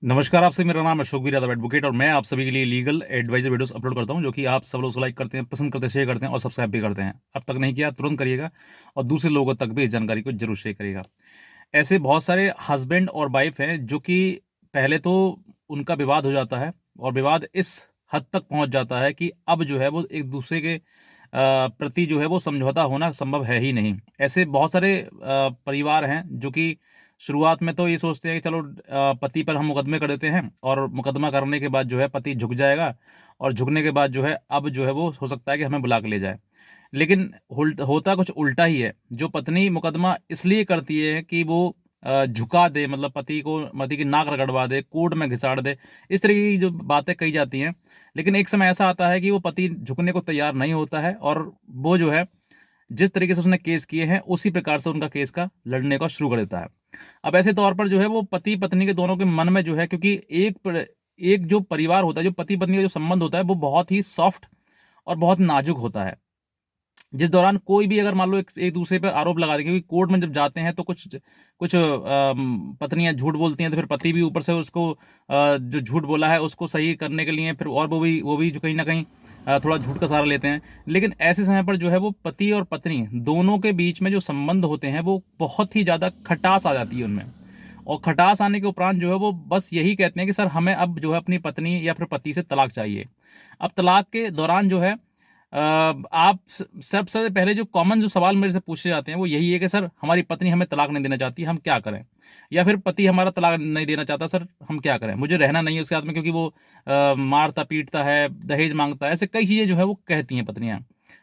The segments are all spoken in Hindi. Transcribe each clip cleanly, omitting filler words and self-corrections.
नमस्कार, आपसे मेरा नाम है अशोक यादव एडवोकेट और मैं आप सभी के लिए लीगल एडवाइजर वीडियोस अपलोड करता हूं, जो कि आप सब लोग लाइक करते हैं, पसंद करते हैं, शेयर करते हैं और सब्सक्राइब भी करते हैं। अब तक नहीं किया तुरंत करिएगा और दूसरे लोगों तक भी इस जानकारी को जरूर शेयर करिएगा। ऐसे बहुत सारे हस्बैंड और वाइफ हैं जो कि पहले तो उनका विवाद हो जाता है और विवाद इस हद तक पहुंच जाता है कि अब जो है वो एक दूसरे के प्रति जो है वो समझौता होना संभव है ही नहीं। ऐसे बहुत सारे परिवार हैं जो कि शुरुआत में तो ये सोचते हैं कि चलो पति पर हम मुकदमे कर देते हैं और मुकदमा करने के बाद जो है पति झुक जाएगा और झुकने के बाद जो है अब जो है वो हो सकता है कि हमें बुला के ले जाए। लेकिन होता कुछ उल्टा ही है। जो पत्नी मुकदमा इसलिए करती है कि वो झुका दे, मतलब पति की नाक रगड़वा दे, कोर्ट में घिसाड़ दे, इस तरह की जो बातें कही जाती हैं। लेकिन एक समय ऐसा आता है कि वो पति झुकने को तैयार नहीं होता है और वो जो है जिस तरीके से उसने केस किए हैं उसी प्रकार से उनका केस का लड़ने का शुरू कर देता है। अब ऐसे तौर पर जो है वो पति पत्नी के दोनों के मन में जो है, क्योंकि एक जो परिवार होता है, जो पति पत्नी का जो संबंध होता है, वो बहुत ही सॉफ्ट और बहुत नाजुक होता है। जिस दौरान कोई भी अगर मान लो एक दूसरे पर आरोप लगा दे, क्योंकि कोर्ट में जब जाते हैं तो कुछ कुछ पत्नियां झूठ बोलती हैं, तो फिर पति भी ऊपर से उसको जो झूठ बोला है उसको सही करने के लिए फिर और वो भी जो कहीं ना कहीं थोड़ा झूठ का सहारा लेते हैं। लेकिन ऐसे समय पर जो है वो पति और पत्नी दोनों के बीच में जो संबंध होते हैं वो बहुत ही ज़्यादा खटास आ जाती है उनमें। और खटास आने के उपरांत जो है वो बस यही कहते हैं कि सर हमें अब जो है अपनी पत्नी या फिर पति से तलाक चाहिए। अब तलाक के दौरान जो है आप सबसे पहले जो कॉमन जो सवाल मेरे से पूछे जाते हैं वो यही है कि सर हमारी पत्नी हमें तलाक नहीं देना चाहती, हम क्या करें? या फिर पति हमारा तलाक नहीं देना चाहता, सर हम क्या करें? मुझे रहना नहीं है उसके साथ में, क्योंकि वो मारता पीटता है, दहेज मांगता है, ऐसे कई चीज़ें जो है वो कहती हैं पत्नियां।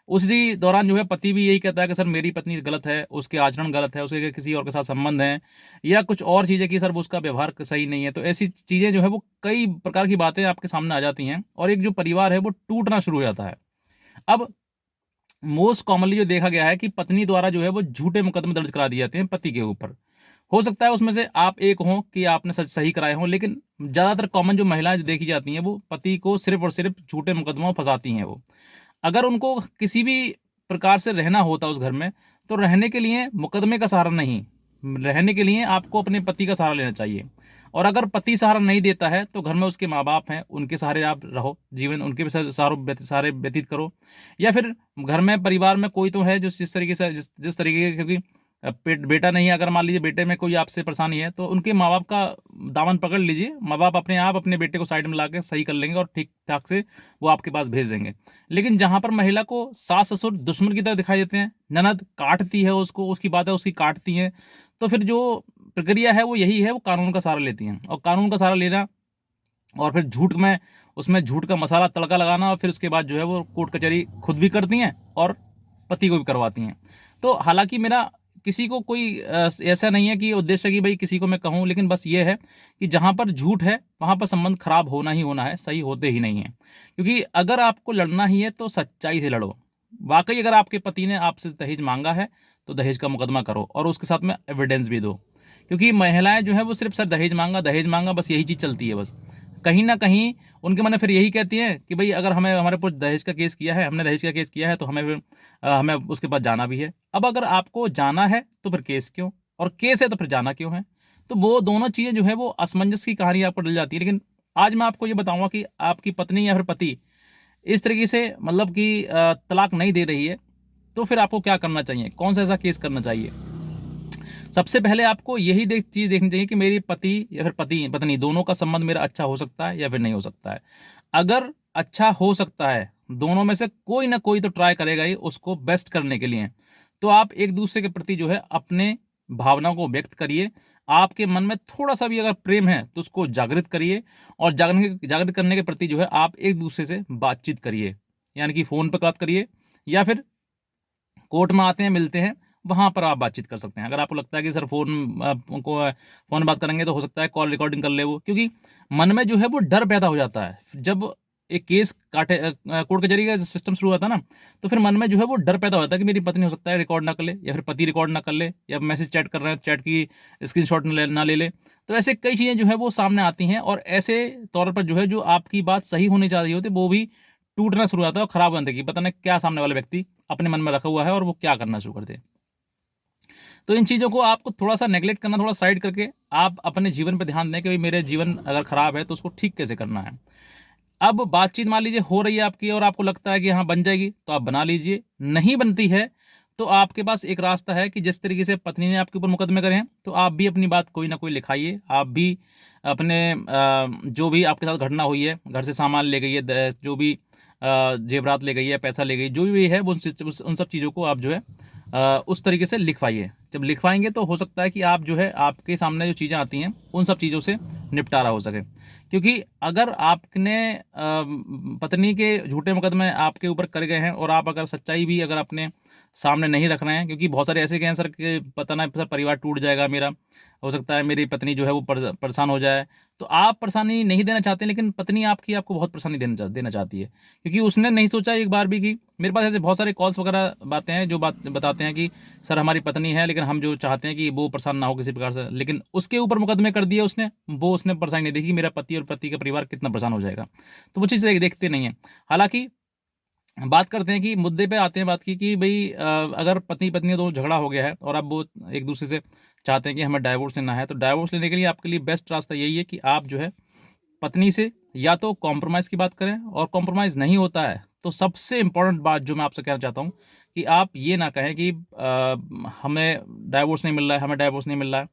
उसी दौरान जो है पति भी यही कहता है कि सर मेरी पत्नी गलत है, उसके आचरण गलत है, उसके किसी और के साथ संबंध है, या कुछ और चीज़ें कि सर वो उसका व्यवहार सही नहीं है। तो ऐसी चीज़ें जो है वो कई प्रकार की बातें आपके सामने आ जाती हैं और एक जो परिवार है वो टूटना शुरू हो जाता है। अब मोस्ट कॉमनली जो देखा गया है कि पत्नी द्वारा जो है वो झूठे मुकदमे दर्ज करा दिए जाते हैं पति के ऊपर। हो सकता है उसमें से आप एक हो कि आपने सच सही कराए हों, लेकिन ज़्यादातर कॉमन जो महिलाएं जो देखी जाती हैं वो पति को सिर्फ और सिर्फ झूठे मुकदमों में फंसाती हैं वो। अगर उनको किसी भी प्रकार से रहना होता उस घर में, तो रहने के लिए मुकदमे का सहारा नहीं, रहने के लिए आपको अपने पति का सहारा लेना चाहिए। और अगर पति सहारा नहीं देता है तो घर में उसके माँ बाप हैं, उनके सहारे आप रहो, जीवन उनके भी सहारे व्यतीत करो। या फिर घर में परिवार में कोई तो है जो जिस तरीके से जिस तरीके के, क्योंकि बेटा नहीं है, अगर मान लीजिए बेटे में कोई आपसे परेशानी है तो उनके माँ बाप का दामन पकड़ लीजिए। माँ बाप अपने आप अपने बेटे को साइड में ला के सही कर लेंगे और ठीक ठाक से वो आपके पास भेज देंगे। लेकिन जहां पर महिला को सास ससुर दुश्मन की तरह दिखाई देते हैं, ननद काटती है उसको, उसकी बातें उसकी काटती हैं, तो फिर जो प्रक्रिया है वो यही है, वो कानून का सहारा लेती हैं। और कानून का सहारा लेना और फिर झूठ में उसमें झूठ का मसाला तड़का लगाना और फिर उसके बाद जो है वो कोर्ट कचहरी खुद भी करती हैं और पति को भी करवाती हैं। तो हालांकि मेरा किसी को कोई ऐसा नहीं है कि उद्देश्य कि भाई किसी को मैं कहूँ, लेकिन बस ये है कि जहाँ पर झूठ है वहाँ पर संबंध खराब होना ही होना है, सही होते ही नहीं है। क्योंकि अगर आपको लड़ना ही है तो सच्चाई से लड़ो। वाकई अगर आपके पति ने आपसे दहेज मांगा है तो दहेज का मुकदमा करो और उसके साथ में एविडेंस भी दो। क्योंकि महिलाएं जो है वो सिर्फ सर दहेज मांगा बस यही चीज़ चलती है बस। कहीं ना कहीं उनके मन में फिर यही कहती हैं कि भाई अगर हमें हमारे ऊपर दहेज का केस किया है, हमने दहेज का केस किया है, तो हमें फिर हमें उसके पास जाना भी है। अब अगर आपको जाना है तो फिर केस क्यों, और केस है तो फिर जाना क्यों है? तो वो दोनों चीज़ें जो है वो असमंजस की कहानी आपको डल जाती है। लेकिन आज मैं आपको ये बताऊंगा कि आपकी पत्नी या फिर पति इस तरीके से मतलब कि तलाक नहीं दे रही है, तो फिर आपको क्या करना चाहिए, कौन सा ऐसा केस करना चाहिए। सबसे पहले आपको यही चीज़ देखनी चाहिए कि मेरी पति या फिर पति पत्नी दोनों का संबंध मेरा अच्छा हो सकता है या फिर नहीं हो सकता है। अगर अच्छा हो सकता है, दोनों में से कोई ना कोई तो ट्राई करेगा ही उसको बेस्ट करने के लिए, तो आप एक दूसरे के प्रति जो है अपने भावनाओं को व्यक्त करिए। आपके मन में थोड़ा सा भी अगर प्रेम है तो उसको जागृत करिए और जागृत करने के प्रति जो है आप एक दूसरे से बातचीत करिए। यानी कि फ़ोन पर बात करिए या फिर कोर्ट में आते हैं, मिलते हैं, वहाँ पर आप बातचीत कर सकते हैं। अगर आपको लगता है कि सर फ़ोन बात करेंगे तो हो सकता है कॉल रिकॉर्डिंग कर ले वो, क्योंकि मन में जो है वो डर पैदा हो जाता है। जब एक केस कोर्ट कचहरी का सिस्टम शुरू हुआ था ना, तो फिर मन में जो है वो डर पैदा हो जाता है कि मेरी पत्नी हो सकता है रिकॉर्ड ना कर ले या फिर पति रिकॉर्ड ना कर ले या मैसेज चैट कर रहे हैं, चैट की स्क्रीनशॉट ना ले ले। तो ऐसे कई चीज़ें जो है वो सामने आती हैं और ऐसे तौर पर जो है जो आपकी बात सही होनी चाहिए होती है वो भी टूटना शुरू हो जाता है और खराब होने की पता नहीं क्या सामने वाला व्यक्ति अपने मन में रखा हुआ है और वो क्या करना शुरू कर दे। तो इन चीज़ों को आपको थोड़ा-सा नेगलेक्ट करना, थोड़ा साइड करके आप अपने जीवन पे ध्यान दें कि भई मेरे जीवन अगर खराब है तो उसको ठीक कैसे करना है। अब बातचीत मान लीजिए हो रही है आपकी और आपको लगता है कि हाँ, बन जाएगी, तो आप बना लीजिए। नहीं बनती है, तो आपके पास एक रास्ता है कि जिस तरीके से पत्नी ने आपके ऊपर मुकदमे करे हैं, तो आप भी अपनी बात कोई ना कोई लिखाइए। आप भी अपने जो भी आपके साथ घटना हुई है, घर से सामान ले गई है, जो भी जेवरात ले गई है, पैसा ले गई, जो भी है, वो उन सब चीज़ों को आप जो है उस तरीके से लिखवाइए। जब लिखवाएँगे तो हो सकता है कि आप जो है, आपके सामने जो चीज़ें आती हैं, उन सब चीज़ों से निपटारा हो सके। क्योंकि अगर आपने पत्नी के झूठे मुकदमे आपके ऊपर करे गए हैं और आप अगर सच्चाई भी अगर अपने सामने नहीं रख रहे हैं, क्योंकि बहुत सारे ऐसे गए हैं सर कि पता ना सर परिवार टूट जाएगा मेरा, हो सकता है मेरी पत्नी जो है वो परेशान हो जाए। तो आप परेशानी नहीं देना चाहते, लेकिन पत्नी आपकी आपको बहुत परेशानी देना चाहती है, क्योंकि उसने नहीं सोचा एक बार भी कि मेरे पास ऐसे बहुत सारे कॉल्स वगैरह बातें हैं जो बात बताते हैं कि सर हमारी पत्नी है, लेकिन हम जो चाहते हैं कि वो परेशान ना हो किसी प्रकार से, लेकिन उसके ऊपर मुकदमे कर दिए उसने, वो उसने परेशानी नहीं देखी मेरा पति और पति का परिवार कितना परेशान हो जाएगा। तो वो चीज़ देखते नहीं है। हालाँकि बात करते हैं कि मुद्दे पे आते हैं बात की कि भई अगर पति-पत्नी दोनों झगड़ा हो गया है और अब वो एक-दूसरे से चाहते हैं कि हमें डाइवोर्स लेना है, तो डाइवोर्स लेने के लिए आपके लिए बेस्ट रास्ता यही है कि आप जो है पत्नी से या तो कॉम्प्रोमाइज़ की बात करें, और कॉम्प्रोमाइज़ नहीं होता है, तो सबसे इम्पोर्टेंट बात जो मैं आपसे कहना चाहता हूँ कि आप ये ना कहें कि हमें डाइवोर्स नहीं मिल रहा है, हमें डाइवोर्स नहीं मिल रहा है।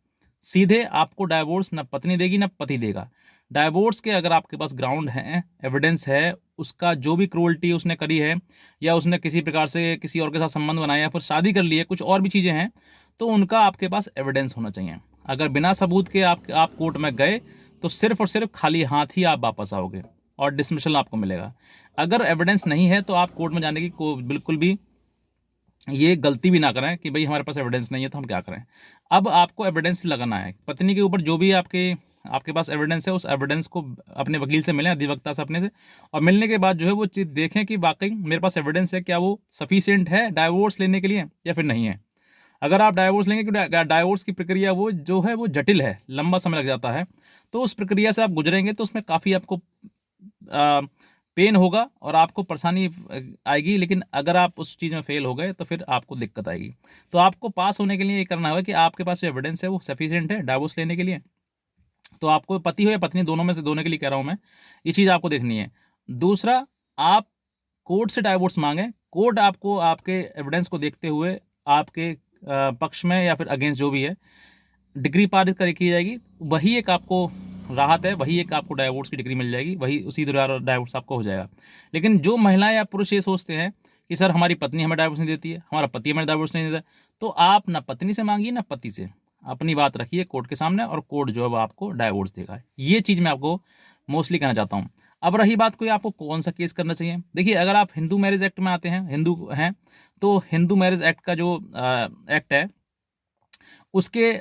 सीधे आपको डाइवोर्स ना पत्नी देगी, ना पति देगा। डाइवोर्स के अगर आपके पास ग्राउंड हैं, एविडेंस है, उसका जो भी क्रूअल्टी उसने करी है, या उसने किसी प्रकार से किसी और के साथ संबंध बनाया, या फिर शादी कर ली है, कुछ और भी चीज़ें हैं, तो उनका आपके पास एविडेंस होना चाहिए। अगर बिना सबूत के आप कोर्ट में गए, तो सिर्फ़ और सिर्फ़ खाली हाथ ही आप वापस आओगे और डिसमिसल आपको मिलेगा। अगर एविडेंस नहीं है, तो आप कोर्ट में जाने की बिल्कुल भी ये गलती भी ना करें कि भई हमारे पास एविडेंस नहीं है तो हम क्या करें। अब आपको एविडेंस लगाना है। पत्नी के ऊपर जो भी आपके पास एविडेंस है, उस एविडेंस को अपने वकील से मिलें, अधिवक्ता से अपने से, और मिलने के बाद जो है वो चीज़ देखें कि वाक़ई मेरे पास एविडेंस है, क्या वो सफिशिएंट है डाइवोर्स लेने के लिए या फिर नहीं है। अगर आप डाइवोर्स लेंगे, क्योंकि डाइवोर्स की प्रक्रिया वो जो है वो जटिल है, लंबा समय लग जाता है। तो उस प्रक्रिया से आप गुज़रेंगे तो उसमें काफ़ी आपको पेन होगा और आपको परेशानी आएगी, लेकिन अगर आप उस चीज़ में फ़ेल हो गए तो फिर आपको दिक्कत आएगी। तो आपको पास होने के लिए ये करना होगा कि आपके पास जो एविडेंस है वो सफिशिएंट है डाइवोर्स लेने के लिए। तो आपको पति हो या पत्नी, दोनों में से दोनों के लिए कह रहा हूँ मैं, ये चीज़ आपको देखनी है। दूसरा, आप कोर्ट से डाइवोर्स माँगे, कोर्ट आपको आपके एविडेंस को देखते हुए आपके पक्ष में या फिर अगेंस्ट जो भी है, डिग्री पारित की जाएगी, वही एक आपको राहत है, वही एक आपको डाइवोर्स की डिग्री मिल जाएगी, वही उसी द्वारा डाइवोर्स आपको हो जाएगा। लेकिन जो महिलाएँ या पुरुष ये सोचते हैं कि सर हमारी पत्नी हमें डाइवोर्स नहीं देती है, हमारा पति हमें डाइवोर्स नहीं देता है, तो आप ना पत्नी से माँगिए ना पति से। अपनी बात रखिए कोर्ट के सामने और कोर्ट जो है वो आपको डाइवोर्स देगा। ये चीज़ मैं आपको मोस्टली कहना चाहता हूँ। अब रही बात कोई आपको कौन-सा केस करना चाहिए? देखिए, अगर आप हिंदू मैरेज एक्ट में आते हैं, हिंदू हैं, तो हिंदू मैरेज एक्ट का जो एक्ट है, उसके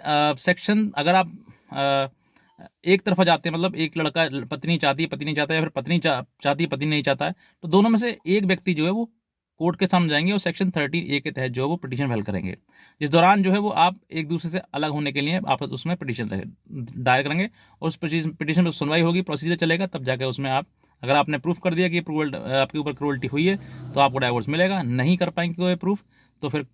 सेक्शन अगर आप एक तरफ़ा जाते हैं, मतलब एक लड़का पत्नी चाहती है, पति नहीं चाहता, या फिर पत्नी चाहती है, पति नहीं चाहता है, तो दोनों में से एक व्यक्ति जो है वो कोर्ट के सामने जाएँगे और सेक्शन 13A के तहत जो है वो पिटीशन फाइल करेंगे। इस दौरान जो है वो आप एक-दूसरे से अलग होने के लिए आप उसमें पिटीशन दायर करेंगे, और उस पिटीशन पे सुनवाई होगी, प्रोसीजर चलेगा, तब जाके उसमें आप, अगर आपने प्रूफ़ कर दिया कि आपके ऊपर क्रूअल्टी हुई है, तो आपको डाइवोर्स मिलेगा। नहीं कर पाएँगे कोई प्रूफ़, तो फिर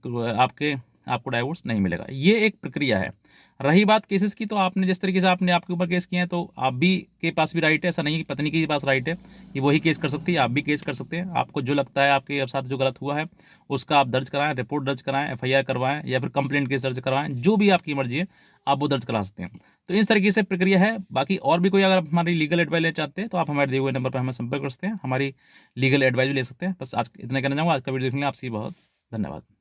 आपको डाइवोर्स नहीं मिलेगा। ये एक प्रक्रिया है। रही बात केसेस की, तो आपने जिस तरीके से आपने आपके ऊपर केस किए हैं, तो आप भी के पास भी राइट है, ऐसा नहीं है कि पत्नी के पास राइट है कि वही केस कर सकती है, आप भी केस कर सकते हैं। आपको जो लगता है आपके साथ जो गलत हुआ है, उसका आप दर्ज कराएँ, रिपोर्ट दर्ज कराएँ, एफआईआर करवाएँ, या फिर कंप्लेंट केस दर्ज करवाएँ, जो भी आपकी मर्ज़ी है, आप वो दर्ज करा सकते हैं। तो इस तरीके से प्रक्रिया है। बाकी और भी कोई अगर आप हमारी लीगल एडवाइस लेना चाहते हैं, तो आप हमारे दिए हुए नंबर पर हमें संपर्क कर सकते हैं, हमारी लीगल एडवाइस भी ले सकते हैं। बस आज इतना कहना चाहूँगा। आज का वीडियो देखने के लिए आपसे बहुत धन्यवाद।